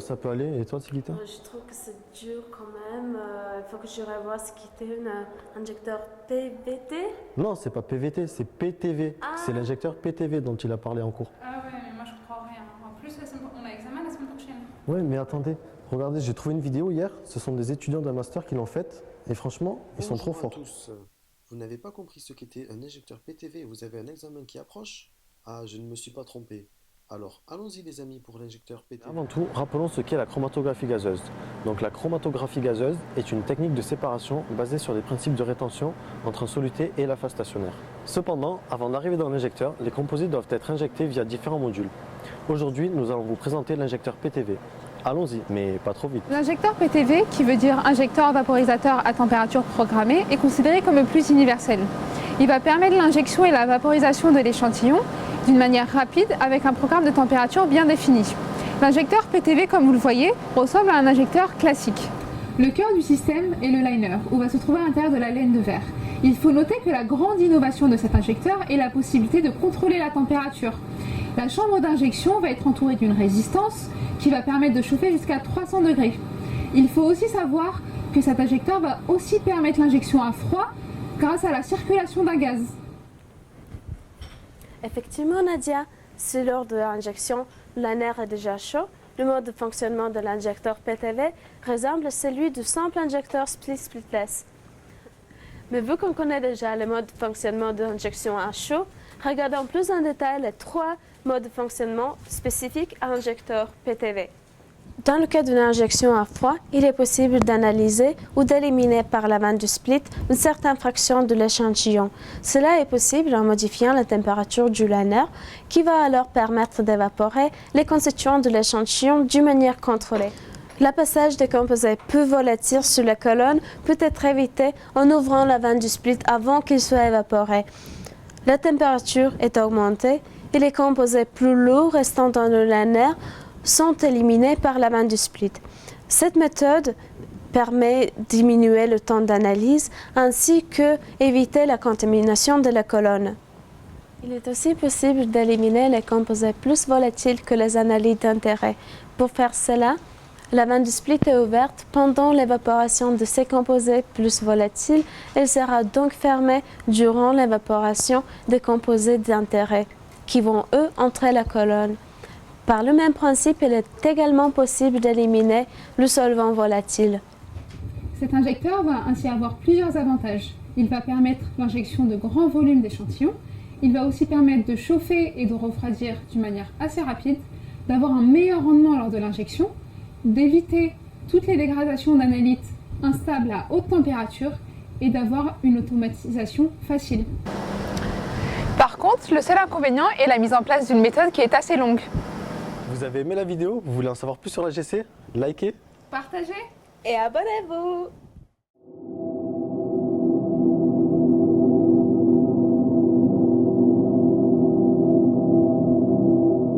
ça peut aller. Et toi, Tigita? Je trouve que c'est dur quand même. Il faut que je revoie ce qui était un injecteur PVT. Non, c'est pas PVT, c'est PTV. Ah. C'est l'injecteur PTV dont il a parlé en cours. Ah ouais, mais moi je comprends rien. En plus, on a examen la semaine prochaine. Ouais, mais attendez, regardez, j'ai trouvé une vidéo hier. Ce sont des étudiants d'un master qui l'ont faite. Et franchement, ils sont trop forts. Bonjour à tous. Vous n'avez pas compris ce qu'était un injecteur PTV et vous avez un examen qui approche? Ah, je ne me suis pas trompé. Alors, allons-y les amis pour l'injecteur PTV. Avant tout, rappelons ce qu'est la chromatographie gazeuse. Donc la chromatographie gazeuse est une technique de séparation basée sur des principes de rétention entre un soluté et la phase stationnaire. Cependant, avant d'arriver dans l'injecteur, les composés doivent être injectés via différents modules. Aujourd'hui, nous allons vous présenter l'injecteur PTV. Allons-y, mais pas trop vite. L'injecteur PTV, qui veut dire injecteur vaporisateur à température programmée, est considéré comme le plus universel. Il va permettre l'injection et la vaporisation de l'échantillon d'une manière rapide avec un programme de température bien défini. L'injecteur PTV, comme vous le voyez, ressemble à un injecteur classique. Le cœur du système est le liner, où va se trouver à l'intérieur de la laine de verre. Il faut noter que la grande innovation de cet injecteur est la possibilité de contrôler la température. La chambre d'injection va être entourée d'une résistance qui va permettre de chauffer jusqu'à 300 degrés. Il faut aussi savoir que cet injecteur va aussi permettre l'injection à froid grâce à la circulation d'un gaz. Effectivement, Nadia, si lors de l'injection, l'air est déjà chaud, le mode de fonctionnement de l'injecteur PTV ressemble à celui du simple injecteur split-splitless. Mais vu qu'on connaît déjà le mode de fonctionnement de l'injection à chaud, regardons plus en détail les 3 modes de fonctionnement spécifiques à l'injecteur PTV. Dans le cas d'une injection à froid, il est possible d'analyser ou d'éliminer par la vanne du split une certaine fraction de l'échantillon. Cela est possible en modifiant la température du liner, qui va alors permettre d'évaporer les constituants de l'échantillon d'une manière contrôlée. Le passage des composés peu volatiles sur la colonne peut être évité en ouvrant la vanne du split avant qu'il soit évaporé. La température est augmentée et les composés plus lourds restant dans le liner sont éliminés par la vanne du split. Cette méthode permet de diminuer le temps d'analyse ainsi que éviter la contamination de la colonne. Il est aussi possible d'éliminer les composés plus volatiles que les analytes d'intérêt. Pour faire cela, la vanne du split est ouverte pendant l'évaporation de ces composés plus volatiles. Elle sera donc fermée durant l'évaporation des composés d'intérêt qui vont, eux, entrer la colonne. Par le même principe, il est également possible d'éliminer le solvant volatile. Cet injecteur va ainsi avoir plusieurs avantages. Il va permettre l'injection de grands volumes d'échantillons. Il va aussi permettre de chauffer et de refroidir d'une manière assez rapide, d'avoir un meilleur rendement lors de l'injection, d'éviter toutes les dégradations d'analytes instables à haute température et d'avoir une automatisation facile. Par contre, le seul inconvénient est la mise en place d'une méthode qui est assez longue. Vous avez aimé la vidéo? Vous voulez en savoir plus sur la GC? Likez, Partagez Et abonnez-vous!